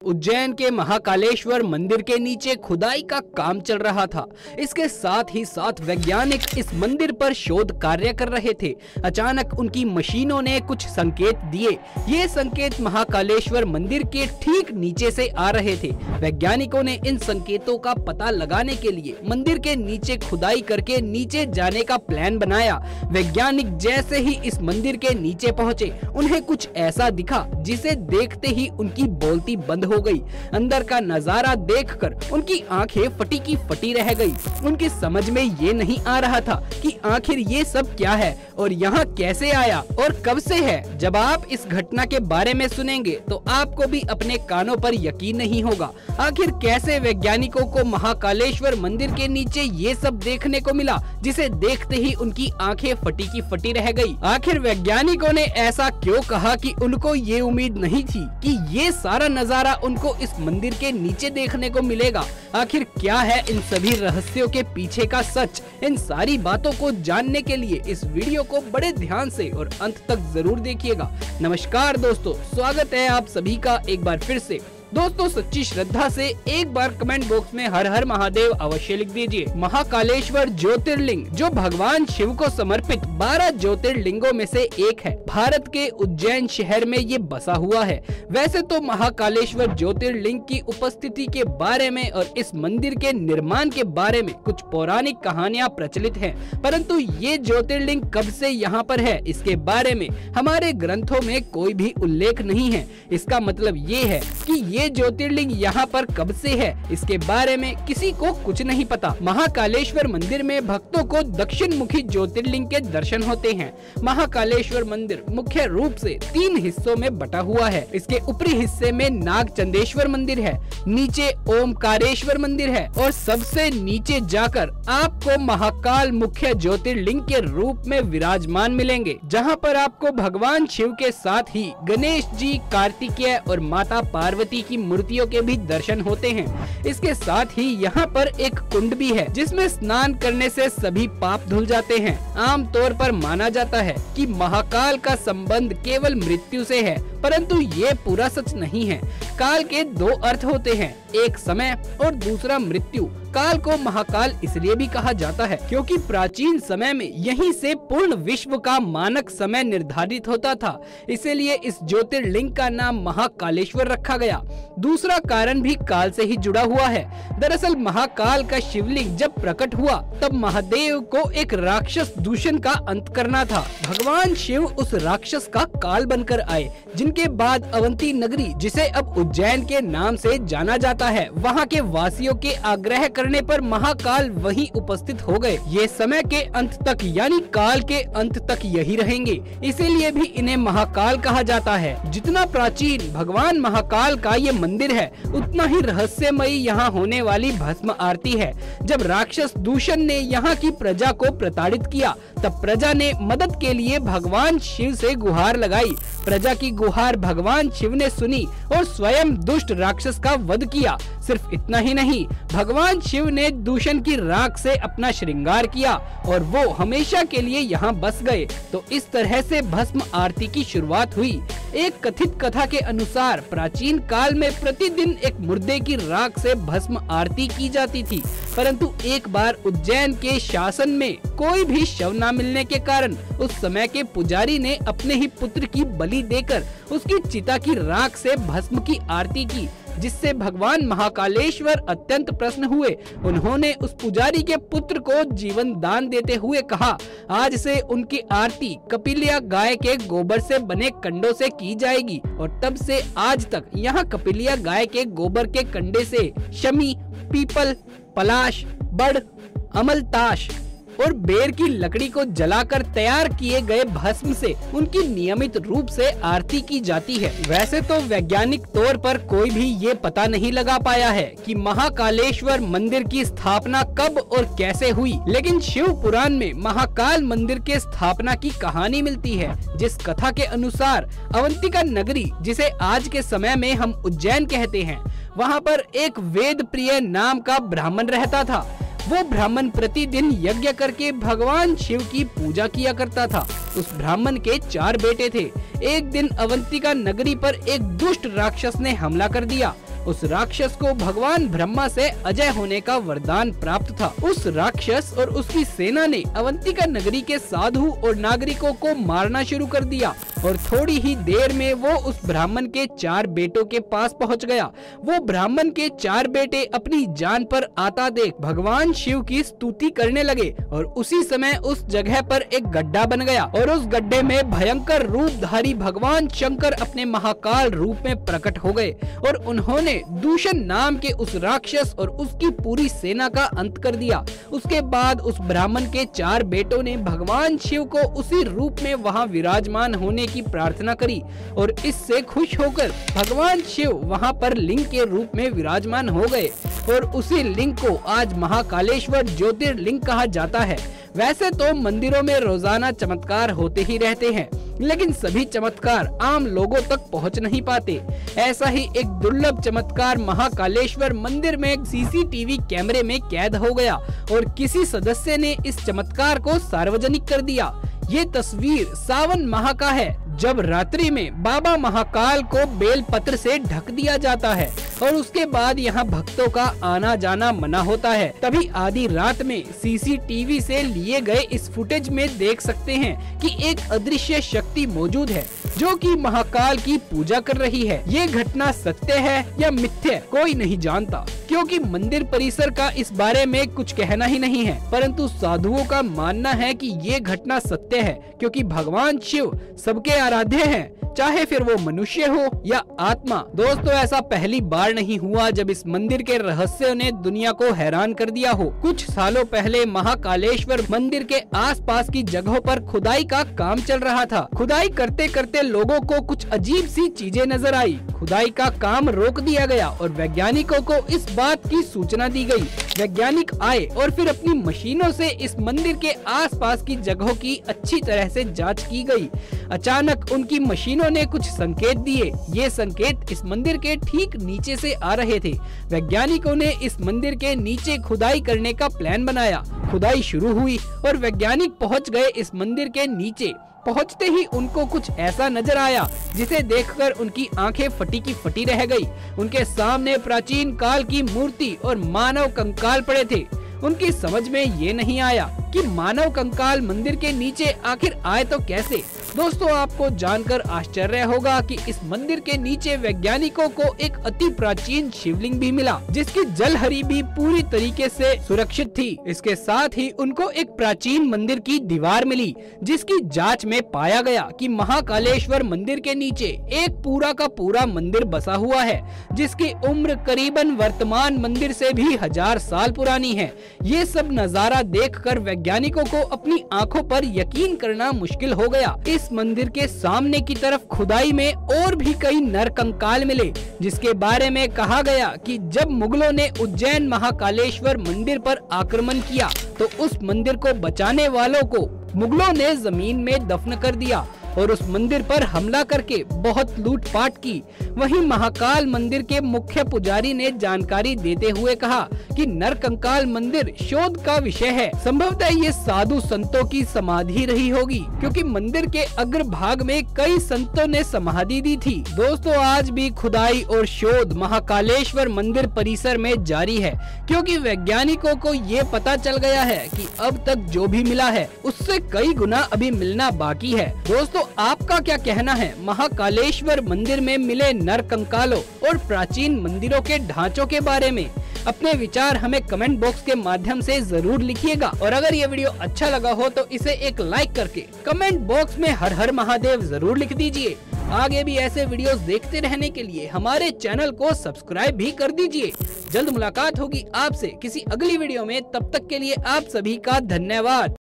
उज्जैन के महाकालेश्वर मंदिर के नीचे खुदाई का काम चल रहा था। इसके साथ ही साथ वैज्ञानिक इस मंदिर पर शोध कार्य कर रहे थे। अचानक उनकी मशीनों ने कुछ संकेत दिए। ये संकेत महाकालेश्वर मंदिर के ठीक नीचे से आ रहे थे। वैज्ञानिकों ने इन संकेतों का पता लगाने के लिए मंदिर के नीचे खुदाई करके नीचे जाने का प्लान बनाया। वैज्ञानिक जैसे ही इस मंदिर के नीचे पहुंचे, उन्हें कुछ ऐसा दिखा जिसे देखते ही उनकी बोलती बंद हो गई। अंदर का नजारा देखकर उनकी आंखें फटी की फटी रह गई। उनकी समझ में ये नहीं आ रहा था कि आखिर ये सब क्या है और यहाँ कैसे आया और कब से है। जब आप इस घटना के बारे में सुनेंगे तो आपको भी अपने कानों पर यकीन नहीं होगा। आखिर कैसे वैज्ञानिकों को महाकालेश्वर मंदिर के नीचे ये सब देखने को मिला, जिसे देखते ही उनकी आंखें फटी की फटी रह गई। आखिर वैज्ञानिकों ने ऐसा क्यों कहा कि उनको ये उम्मीद नहीं थी कि ये सारा नजारा उनको इस मंदिर के नीचे देखने को मिलेगा। आखिर क्या है इन सभी रहस्यों के पीछे का सच? इन सारी बातों को जानने के लिए इस वीडियो को बड़े ध्यान से और अंत तक जरूर देखिएगा। नमस्कार दोस्तों, स्वागत है आप सभी का एक बार फिर से। दोस्तों, सच्ची श्रद्धा से एक बार कमेंट बॉक्स में हर हर महादेव अवश्य लिख दीजिए। महाकालेश्वर ज्योतिर्लिंग जो भगवान शिव को समर्पित 12 ज्योतिर्लिंगों में से एक है। भारत के उज्जैन शहर में ये बसा हुआ है। वैसे तो महाकालेश्वर ज्योतिर्लिंग की उपस्थिति के बारे में और इस मंदिर के निर्माण के बारे में कुछ पौराणिक कहानियां प्रचलित हैं, परंतु ये ज्योतिर्लिंग कब से यहाँ पर है, इसके बारे में हमारे ग्रंथों में कोई भी उल्लेख नहीं है। इसका मतलब ये है कि ये ज्योतिर्लिंग यहाँ पर कब से है, इसके बारे में किसी को कुछ नहीं पता। महाकालेश्वर मंदिर में भक्तों को दक्षिण मुखी ज्योतिर्लिंग के दर्शन होते हैं। महाकालेश्वर मंदिर मुख्य रूप से 3 हिस्सों में बटा हुआ है। इसके ऊपरी हिस्से में नागचंदेश्वर मंदिर है, नीचे ओमकारेश्वर मंदिर है और सबसे नीचे जाकर आपको महाकाल मुख्य ज्योतिर्लिंग के रूप में विराजमान मिलेंगे, जहाँ पर आपको भगवान शिव के साथ ही गणेश जी, कार्तिकेय और माता पार्वती की मूर्तियों के भी दर्शन होते हैं। इसके साथ ही यहाँ पर एक कुंड भी है, जिसमें स्नान करने से सभी पाप धुल जाते हैं। आमतौर पर माना जाता है कि महाकाल का संबंध केवल मृत्यु से है, परंतु ये पूरा सच नहीं है। काल के 2 अर्थ होते हैं, एक समय और दूसरा मृत्यु। काल को महाकाल इसलिए भी कहा जाता है क्योंकि प्राचीन समय में यहीं से पूर्ण विश्व का मानक समय निर्धारित होता था, इसीलिए इस ज्योतिर्लिंग का नाम महाकालेश्वर रखा गया। दूसरा कारण भी काल से ही जुड़ा हुआ है। दरअसल महाकाल का शिवलिंग जब प्रकट हुआ तब महादेव को एक राक्षस दूषण का अंत करना था। भगवान शिव उस राक्षस का काल बनकर आए, जिनके बाद अवंती नगरी, जिसे अब उज्जैन के नाम से जाना जाता है, वहाँ के वासियों के आग्रह करने पर महाकाल वहीं उपस्थित हो गए। ये समय के अंत तक यानी काल के अंत तक यही रहेंगे, इसीलिए भी इन्हें महाकाल कहा जाता है। जितना प्राचीन भगवान महाकाल का ये मंदिर है, उतना ही रहस्यमयी यहाँ होने वाली भस्म आरती है। जब राक्षस दूषण ने यहाँ की प्रजा को प्रताड़ित किया, तब प्रजा ने मदद के लिए भगवान शिव से गुहार लगाई। प्रजा की गुहार भगवान शिव ने सुनी और स्वयं दुष्ट राक्षस का वध किया। सिर्फ इतना ही नहीं, भगवान शिव ने दूषण की राख से अपना श्रृंगार किया और वो हमेशा के लिए यहाँ बस गए। तो इस तरह से भस्म आरती की शुरुआत हुई। एक कथित कथा के अनुसार प्राचीन काल में प्रतिदिन एक मुर्दे की राख से भस्म आरती की जाती थी, परंतु एक बार उज्जैन के शासन में कोई भी शव न मिलने के कारण उस समय के पुजारी ने अपने ही पुत्र की बलि देकर उसकी चिता की राख से भस्म की आरती की, जिससे भगवान महाकालेश्वर अत्यंत प्रसन्न हुए। उन्होंने उस पुजारी के पुत्र को जीवन दान देते हुए कहा, आज से उनकी आरती कपिलिया गाय के गोबर से बने कंडों से की जाएगी। और तब से आज तक यहाँ कपिलिया गाय के गोबर के कंडे से शमी, पीपल, पलाश, बड़, अमलताश और बेर की लकड़ी को जलाकर तैयार किए गए भस्म से उनकी नियमित रूप से आरती की जाती है। वैसे तो वैज्ञानिक तौर पर कोई भी ये पता नहीं लगा पाया है कि महाकालेश्वर मंदिर की स्थापना कब और कैसे हुई, लेकिन शिव पुराण में महाकाल मंदिर के स्थापना की कहानी मिलती है। जिस कथा के अनुसार अवंतिका नगरी, जिसे आज के समय में हम उज्जैन कहते हैं, वहाँ पर एक वेद प्रिय नाम का ब्राह्मण रहता था। वो ब्राह्मण प्रतिदिन यज्ञ करके भगवान शिव की पूजा किया करता था। उस ब्राह्मण के 4 बेटे थे। एक दिन अवंतिका नगरी पर एक दुष्ट राक्षस ने हमला कर दिया। उस राक्षस को भगवान ब्रह्मा से अजय होने का वरदान प्राप्त था। उस राक्षस और उसकी सेना ने अवंतिका नगरी के साधु और नागरिकों को मारना शुरू कर दिया और थोड़ी ही देर में वो उस ब्राह्मण के 4 बेटों के पास पहुंच गया। वो ब्राह्मण के 4 बेटे अपनी जान पर आता देख भगवान शिव की स्तुति करने लगे और उसी समय उस जगह पर एक गड्ढा बन गया और उस गड्ढे में भयंकर रूपधारी भगवान शंकर अपने महाकाल रूप में प्रकट हो गए और उन्होंने दूषण नाम के उस राक्षस और उसकी पूरी सेना का अंत कर दिया। उसके बाद उस ब्राह्मण के 4 बेटों ने भगवान शिव को उसी रूप में वहां विराजमान होने की प्रार्थना करी और इससे खुश होकर भगवान शिव वहां पर लिंग के रूप में विराजमान हो गए और उसी लिंग को आज महाकालेश्वर ज्योतिर्लिंग कहा जाता है। वैसे तो मंदिरों में रोजाना चमत्कार होते ही रहते हैं, लेकिन सभी चमत्कार आम लोगों तक पहुंच नहीं पाते। ऐसा ही एक दुर्लभ चमत्कार महाकालेश्वर मंदिर में सीसीटीवी कैमरे में कैद हो गया और किसी सदस्य ने इस चमत्कार को सार्वजनिक कर दिया। ये तस्वीर सावन माह का है, जब रात्रि में बाबा महाकाल को बेल पत्र से ढक दिया जाता है और उसके बाद यहाँ भक्तों का आना जाना मना होता है। तभी आधी रात में सीसीटीवी से लिए गए इस फुटेज में देख सकते हैं कि एक अदृश्य शक्ति मौजूद है जो कि महाकाल की पूजा कर रही है। ये घटना सत्य है या मिथ्या कोई नहीं जानता, क्योंकि मंदिर परिसर का इस बारे में कुछ कहना ही नहीं है, परंतु साधुओं का मानना है कि ये घटना सत्य है, क्योंकि भगवान शिव सबके आराध्य हैं, चाहे फिर वो मनुष्य हो या आत्मा। दोस्तों, ऐसा पहली बार नहीं हुआ जब इस मंदिर के रहस्यों ने दुनिया को हैरान कर दिया हो। कुछ सालों पहले महाकालेश्वर मंदिर के आसपास की जगहों पर खुदाई का काम चल रहा था। खुदाई करते करते लोगों को कुछ अजीब सी चीजें नजर आई। खुदाई का काम रोक दिया गया और वैज्ञानिकों को इस बात की सूचना दी गई। वैज्ञानिक आए और फिर अपनी मशीनों से इस मंदिर के आसपास की जगहों की अच्छी तरह से जांच की गई। अचानक उनकी मशीनों ने कुछ संकेत दिए। ये संकेत इस मंदिर के ठीक नीचे से आ रहे थे। वैज्ञानिकों ने इस मंदिर के नीचे खुदाई करने का प्लान बनाया। खुदाई शुरू हुई और वैज्ञानिक पहुंच गए इस मंदिर के नीचे। पहुंचते ही उनको कुछ ऐसा नजर आया जिसे देखकर उनकी आंखें फटी की फटी रह गई। उनके सामने प्राचीन काल की मूर्ति और मानव कंकाल पड़े थे। उनकी समझ में ये नहीं आया कि मानव कंकाल मंदिर के नीचे आखिर आए तो कैसे। दोस्तों, आपको जानकर आश्चर्य होगा कि इस मंदिर के नीचे वैज्ञानिकों को एक अति प्राचीन शिवलिंग भी मिला, जिसकी जलहरी भी पूरी तरीके से सुरक्षित थी। इसके साथ ही उनको एक प्राचीन मंदिर की दीवार मिली, जिसकी जांच में पाया गया कि महाकालेश्वर मंदिर के नीचे एक पूरा का पूरा मंदिर बसा हुआ है, जिसकी उम्र करीबन वर्तमान मंदिर से भी 1000 साल पुरानी है। ये सब नजारा देखकर वैज्ञानिकों को अपनी आंखों पर यकीन करना मुश्किल हो गया। इस मंदिर के सामने की तरफ खुदाई में और भी कई नर कंकाल मिले, जिसके बारे में कहा गया कि जब मुगलों ने उज्जैन महाकालेश्वर मंदिर पर आक्रमण किया तो उस मंदिर को बचाने वालों को मुगलों ने जमीन में दफन कर दिया और उस मंदिर पर हमला करके बहुत लूटपाट की। वहीं महाकाल मंदिर के मुख्य पुजारी ने जानकारी देते हुए कहा कि नरकंकाल मंदिर शोध का विषय है। संभवतः ये साधु संतों की समाधि रही होगी, क्योंकि मंदिर के अग्रभाग में कई संतों ने समाधि दी थी। दोस्तों, आज भी खुदाई और शोध महाकालेश्वर मंदिर परिसर में जारी है, क्योंकि वैज्ञानिकों को ये पता चल गया है कि अब तक जो भी मिला है उससे कई गुना अभी मिलना बाकी है। दोस्तों, आपका क्या कहना है महाकालेश्वर मंदिर में मिले नर कंकालों और प्राचीन मंदिरों के ढांचों के बारे में? अपने विचार हमें कमेंट बॉक्स के माध्यम से जरूर लिखिएगा और अगर ये वीडियो अच्छा लगा हो तो इसे एक लाइक करके कमेंट बॉक्स में हर हर महादेव जरूर लिख दीजिए। आगे भी ऐसे वीडियोस देखते रहने के लिए हमारे चैनल को सब्सक्राइब भी कर दीजिए। जल्द मुलाकात होगी आपसे किसी अगली वीडियो में, तब तक के लिए आप सभी का धन्यवाद।